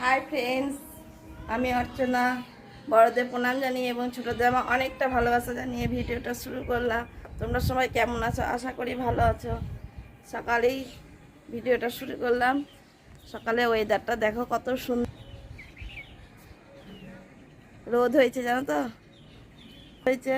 Hi friends, আমি অর্চনা। বড়দের প্রণাম জানিয়ে এবং ছোটদের আমার অনেকটা ভালোবাসা জানিয়ে ভিডিওটা শুরু করলাম। তোমরা সবাই কেমন আছো? আশা করি ভালো আছো। সকালেই ভিডিওটা শুরু করলাম। সকালে ওয়েদারটা দেখো কত সুন্দর, রোদ হয়েছে জানো তো, হয়েছে।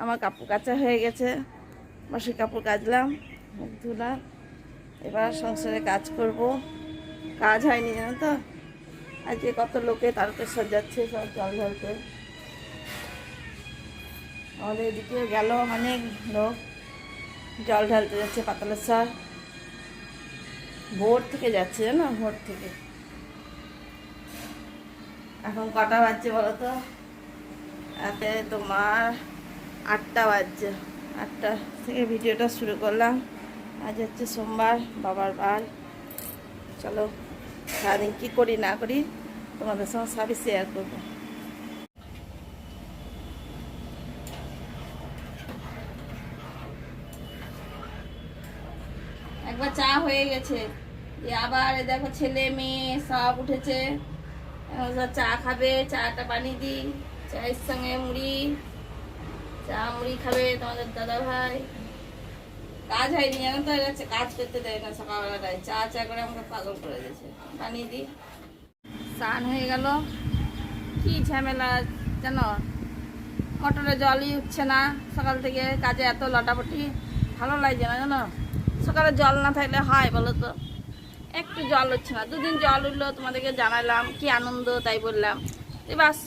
আমার কাপড় কাচা হয়ে গেছে, বাসি কাপড় কাচলাম, মুখ ধুলাম। এবার সংসারে কাজ করব। কাজ হয়নি জানো তো, আজকে কত লোকে তারকেশ্বর যাচ্ছে সব জল ঢালতে। আমাদের এদিকেও গেল অনেক লোক জল ঢালতে যাচ্ছে পাতালেশ্বর। ভোর থেকে যাচ্ছে জানো, ভোর থেকে। এখন কটা বাজছে বলো তো? এতে তোমার 8টা বাজছে। 8টা থেকে ভিডিওটা শুরু করলাম। আজ হচ্ছে সোমবার, বাবার বার। চলো সারাদিন কী করি না করি তোমাদের সঙ্গে সবই শেয়ার করবো। একবার চা হয়ে গেছে, আবার দেখো ছেলে মেয়ে সব উঠেছে, চা খাবে। চাটা বানিয়ে দিই, চায়ের সঙ্গে মুড়ি, চা মুড়ি খাবে তোমাদের দাদা ভাই। কাজ হয়নি জানো তো, এরা কাজ করতে দেয় না সকালবেলাটায়। চা চা করে আমাকে পাগল করে দিয়েছে। বানিয়ে দিই। স্নান হয়ে গেল। কি ঝামেলা জানো, মোটরে জলই উঠছে না সকাল থেকে। কাজে এত লটাপটি, ভালো লাগছে না জানো। সকালে জল না থাকলে হয় বলো তো? একটু জল হচ্ছে না, 2 দিন জল উঠলো, তোমাদেরকে জানালাম কি আনন্দ, তাই বললাম। বাস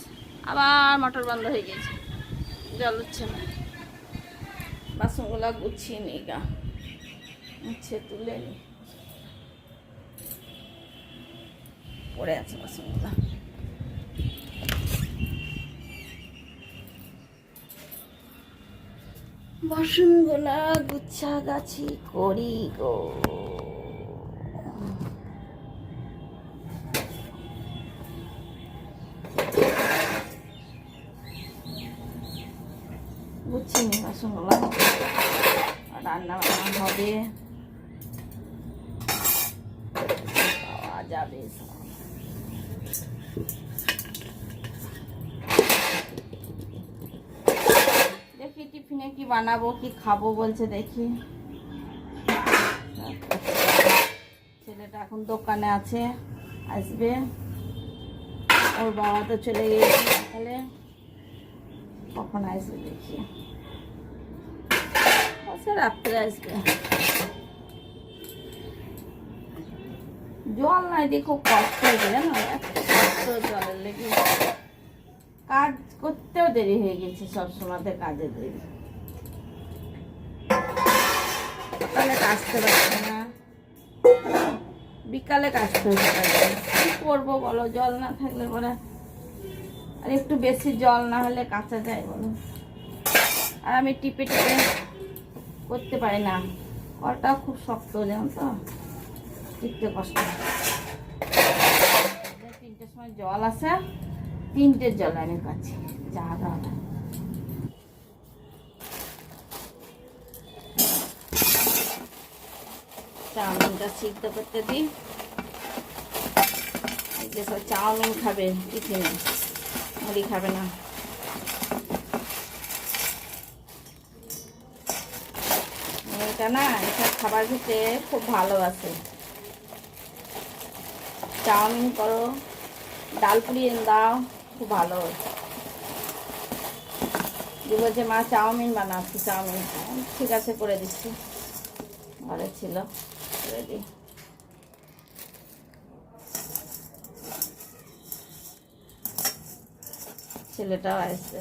আবার মোটর বন্ধ হয়ে গেছে, জল উঠছে না। বাসনগুলো গুছিয়ে নি, গা মুছে তুলে নি, পড়ে আছে বাসনগুলো। বাসনগুলা গুচ্ছা গাছি করি গো। গুছিনি বাসনগুলা, রান্না বান্না হবে, পাওয়া যাবে সব। দেখি টিফিনে কি বানাবো, কি খাবো বলছে, দেখি। ছেলেটা এখন দোকানে আছে, আসবে। ওর বাবা তো চলে গেছে সকালে, কখন আসবে দেখি। রাত্রে আসবে। জল নাই দিয়ে খুব কষ্ট হয়েছে জানো, এত কষ্ট জলের লেগে। কাজ করতেও দেরি হয়ে গেছে, সবসময় কাজে দেরি। সকালে কাজতে পারছে না, বিকালে কাজতে হচ্ছে। কি করবো বলো, জল না থাকলে পরে। আর একটু বেশি জল না হলে কাঁচা যায় বলো। আর আমি টিপে টিপে করতে পারি না, কলটাও খুব শক্ত জানো তো, টিপতে কষ্ট। 3টের সময় জল আসে, 3টের জল আমি পাচ্ছি, যা হবে। চাউমিনটা সিদ্ধ করতে দিই। যেসব চাউমিন খাবে টিফিনে, মুড়ি খাবে না। এটা না, এসব খাবার খেতে খুব ভালোবাসে। চাউমিন করো, ডাল পুরি দাও, খুব ভালো। যে বলছে মা চাউমিন বানাচ্ছি, চাউমিন। ঠিক আছে, করে দিচ্ছি। ঘরে ছিল, করে দিই। ছেলেটাও আসছে।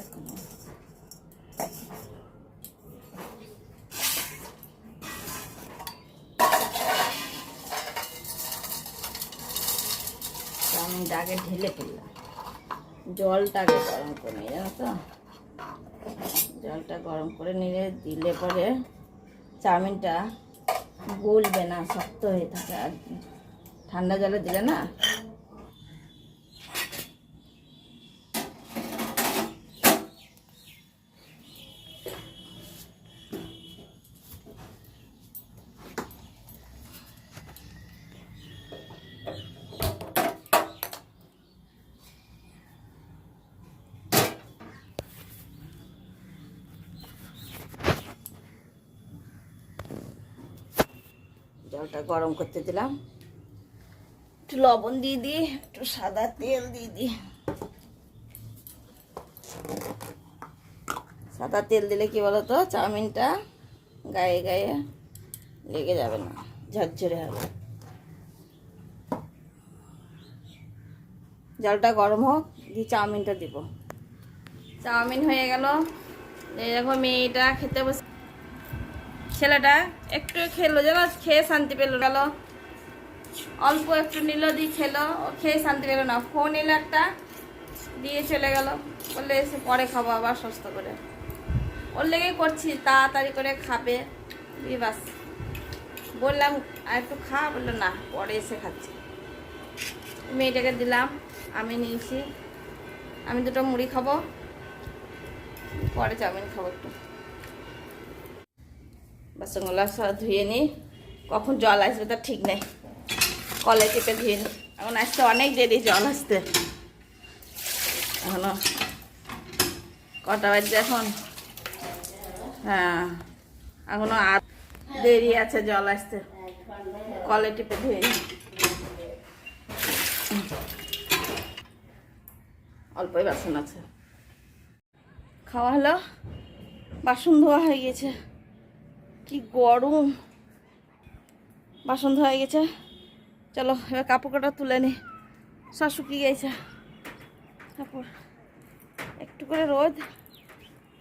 চাউমিনটা আগে ঢেলে ফেললাম, জলটাকে গরম করে নিয়ে জানো তো। জলটা গরম করে নিয়ে দিলে পরে চাউমিনটা গলবে না, শক্ত হয়ে থাকে। আর ঠান্ডা জলে দিলে না, জলটা গরম করতে দিলাম, একটু লবণ দিয়ে দিই, একটু সাদা তেল দিয়ে দিই। সাদা তেল দিলে কি বলতো, চাউমিনটা গায়ে গায়ে লেগে যাবে না, ঝরঝরে হবে। জলটা গরম হোক, দিয়ে চাউমিনটা দিব। চাউমিন হয়ে গেল। এই দেখো মেয়েটা খেতে বসে, ছেলেটা একটু খেলো যেন, খেয়ে শান্তি পেলো গেল। অল্প একটু নিল, দিয়ে খেলো, ও খেয়ে শান্তি পেলো না। ফোন এলো একটা, দিয়ে চলে গেল, বললে এসে পরে খাবো আবার সুস্থ করে। ওর লেগেই করছি, তাড়াতাড়ি করে খাবে, দিয়ে বাস। বললাম আর একটু খা, বললো না পরে এসে খাচ্ছি। মেয়েটাকে দিলাম, আমি নিয়েছি। আমি দুটো মুড়ি খাবো, পরে চাউমিন খাবো একটু। বাসনগুলো সব ধুয়ে নিই, কখন জল আসবে তার ঠিক নেই, কলে চেপে ধুয়ে নিই। এখন আসতে অনেক দেরি জল আসতে, এখনো কটা বাজছে এখন? হ্যাঁ, এখনো আর দেরি আছে জল আসতে, কলে টিপে ধুয়ে নিই। অল্পই বাসন আছে। খাওয়া হলো, বাসন ধোয়া হয়ে গেছে। কি গরম, বাসন ধোয়া হয়ে গেছে। চলো এবার কাপড় কটা তুলে নি, সব শুকিয়ে গেছে কাপড়। একটু করে রোদ,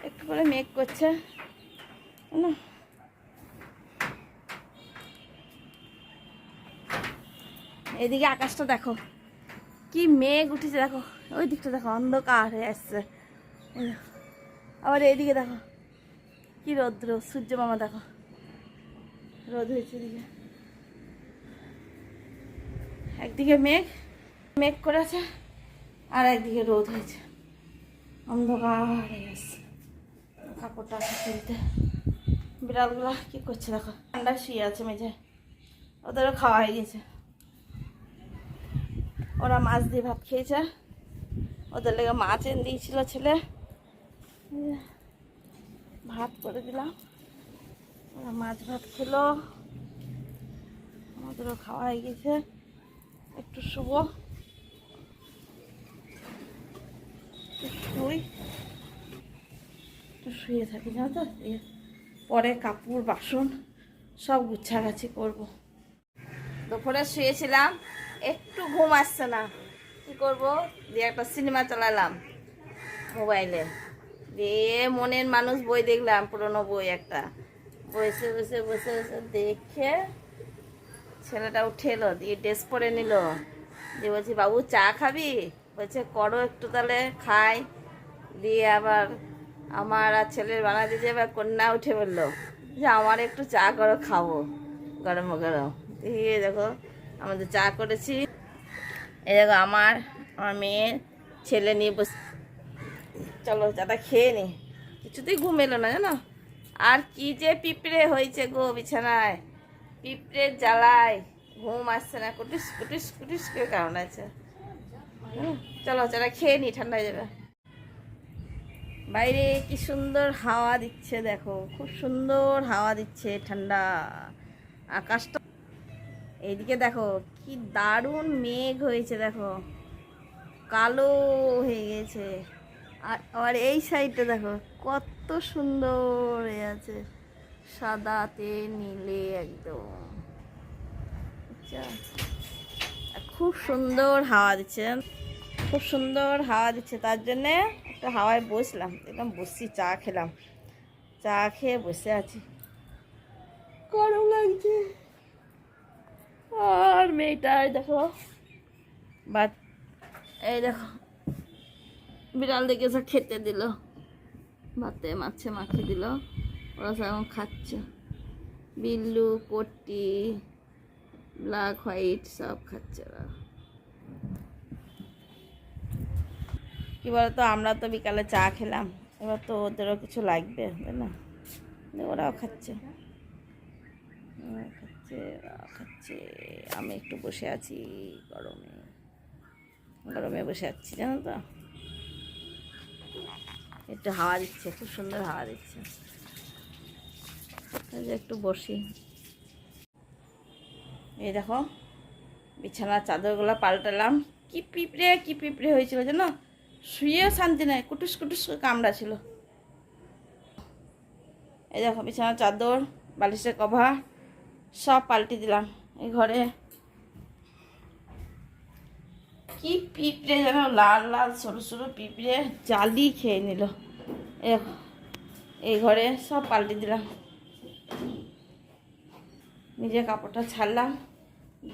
একটু করে মেঘ করছে না। এদিকে আকাশটা দেখো, কি মেঘ উঠেছে দেখো, ওই দিকটা দেখো অন্ধকার হয়ে আসছে। আবার এইদিকে দেখো কি রৌদ্র, সূর্য মামা দেখো রোদ হয়েছে এদিকে। একদিকে মেঘ মেঘ করেছে, আর একদিকে রোদ হয়েছে, অন্ধকার হয়ে আসছে। কাপড়টা তুলতে, বিড়ালগুলা কি করছে দেখো, ঠান্ডা শুয়ে আছে মেঝে, ওদেরও খাওয়া হয়ে গেছে। ওরা মাছ দিয়ে ভাত খেয়েছে, ওদের লেগে মাছ এনে দিয়েছিল ছেলে, ভাত করে দিলাম, ওরা মাছ ভাত খেলো, আমাদেরও খাওয়া হয়ে গেছে। একটু শুবো, একটু শুয়ে থাকি জানো তো, পরে কাপড় বাসন সব গুছাগাছি করবো। দুপুরে শুয়েছিলাম, একটু ঘুম আসছে না, কি করব, দিয়ে একটা সিনেমা চালালাম মোবাইলে, দিয়ে মনের মানুষ বই দেখলাম, পুরনো বই একটা, বসে বসে বসে বসে দেখে ছেলেটা উঠে এলো, দিয়ে ড্রেস পরে নিল, দিয়ে বলছি বাবু চা খাবি, বলছে করো একটু তাহলে খাই। দিয়ে আবার আমার আর ছেলের বানা দিয়ে এবার কন্যা উঠে বললো যে আমার একটু চা করো খাবো গরম গরম। দিয়ে দেখো আমাদের চা করেছি, এই দেখো আমার আমার মেয়ে ছেলে নিয়ে বস, চলো চাটা খেয়ে নি। কিছুতেই ঘুম এলো না জানো, আর কি যে পিঁপড়ে হয়েছে গো বিছানায়, পিঁপড়ের জ্বালায় ঘুম আসছে না, কুটিস কুটিস কুটিস করে কারণ আছে। চলো চাটা খেয়ে নি, ঠান্ডা হয়ে যাবে। বাইরে কি সুন্দর হাওয়া দিচ্ছে দেখো, খুব সুন্দর হাওয়া দিচ্ছে, ঠান্ডা আকাশটা। এইদিকে দেখো কি দারুণ মেঘ হয়েছে দেখো, কালো হয়ে গেছে। আর এই সাইডটা দেখো কত সুন্দর হয়ে আছে, সাদাতে নীলে একদম। আচ্ছা, খুব সুন্দর হাওয়া দিচ্ছে, খুব সুন্দর হাওয়া দিচ্ছে, তার জন্যে একটা হাওয়ায় বসলাম, একদম বসছি, চা খেলাম, চা খেয়ে বসে আছি, গরম লাগছে। আর মেয়েটাই দেখো বা, এই দেখো বিড়াল দেখে সব খেতে দিল, ভাতে মাছে মাখিয়ে দিল, ওরা সব এখন খাচ্ছে, বিল্লু পট্টি ব্ল্যাক হোয়াইট সব খাচ্ছে ওরা। কি বলতো, আমরা তো বিকালে চা খেলাম, এবার তো ওদেরও কিছু লাগবে তাই না, ওরাও খাচ্ছে, ওরা খাচ্ছে, ওরা খাচ্ছে। আমি একটু বসে আছি গরমে, গরমে বসে আছি জানো তো, একটু হাওয়া দিচ্ছে, খুব সুন্দর হাওয়া দিচ্ছে, একটু বসি। এই দেখো বিছানার চাদরগুলো পাল্টালাম। কি পিঁপড়ে হয়েছিল জানো, শুয়েও শান্তি নাই, কুটুস কুটুস কামড়া ছিল। এই দেখো বিছানার চাদর, বালিশের কভার সব পাল্টে দিলাম। এই ঘরে কি পিঁপড়ে যেন, লাল লাল সরু সরু পিঁপড়ে জালি খেয়ে নিল। এই ঘরে সব পাল্টে দিলাম। নিজের কাপড়টা ছাড়লাম,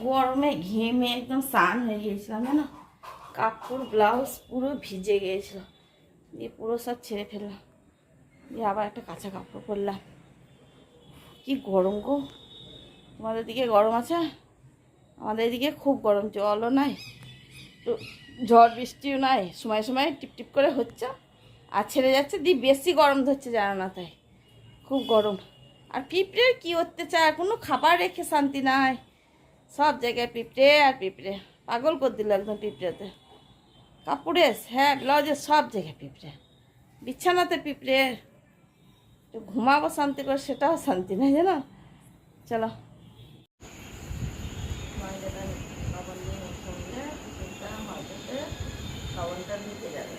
গরমে ঘেমে একদম স্নান হয়ে গিয়েছিলাম জানো, কাপড় ব্লাউজ পুরো ভিজে গিয়েছিল, দিয়ে পুরো সব ছেড়ে ফেললাম, দিয়ে আবার একটা কাঁচা কাপড় পরলাম। কি গরম গো, তোমাদের দিকে গরম আছে? আমাদের এদিকে খুব গরম, জলও নাই, তো ঝড় বৃষ্টিও নাই, সময় সময় টিপটিপ করে হচ্ছে আর ছেড়ে যাচ্ছে, দিয়ে বেশি গরম ধরছে জানো না, তাই খুব গরম। আর পিঁপড়ের কী অত্যাচার, কোনো খাবার রেখে শান্তি নাই, সব জায়গায় পিঁপড়ে আর পিঁপড়ে, পাগল করে দিল একদম পিঁপড়েতে। কাপড়ে, হ্যাঁ ব্লাউজে, সব জায়গায় পিঁপড়ে, বিছানাতে পিঁপড়ে, একটু ঘুমাবো শান্তি করে সেটাও শান্তি নেই জানো। চলো লবণটা নিতে যাবে,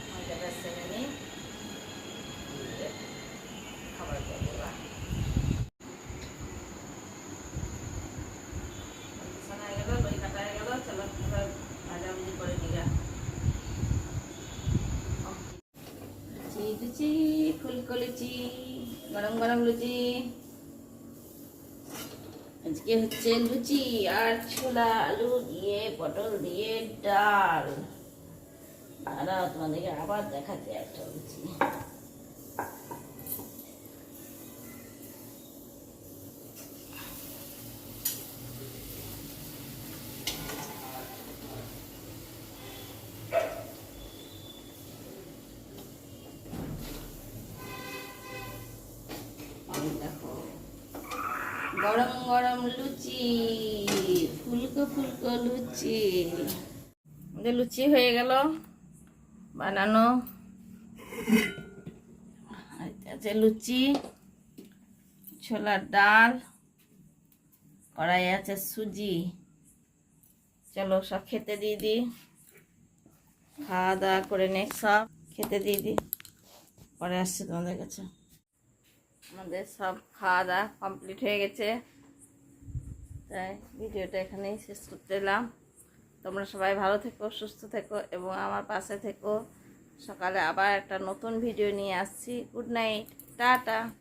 ময়দাটা সেরে নিই, খাবার করবো। শোনা গেল, দই কাটা হয়ে গেল, চলো ভাজাভুজি করে নিগা। লুচি লুচি, ফুলকো লুচি, গরম গরম লুচি। আজকে হচ্ছে লুচি আর ছোলা আলু দিয়ে, পটল দিয়ে ডাল। আর তোমাদেরকে আবার দেখাচ্ছি একটা লুচি। দেখো গরম গরম লুচি, ফুলকো ফুলকো লুচি। আমাদের লুচি হয়ে গেল বানানো, আছে লুচি, ছোলার ডাল, কড়াই আছে সুজি। চলো সব খেতে দিয়ে দিই, খাওয়া দাওয়া করে নে, সব খেতে দিয়ে দিই, পরে আসছে তোমাদের কাছে। আমাদের সব খাওয়া দাওয়া কমপ্লিট হয়ে গেছে, তাই ভিডিওটা এখানেই শেষ করতে এলাম। তোমরা সবাই ভালো থেকো, সুস্থ থেকো এবং আমার পাশে থেকো। সকালে আবার একটা নতুন ভিডিও নিয়ে আসছি। Good night, tata.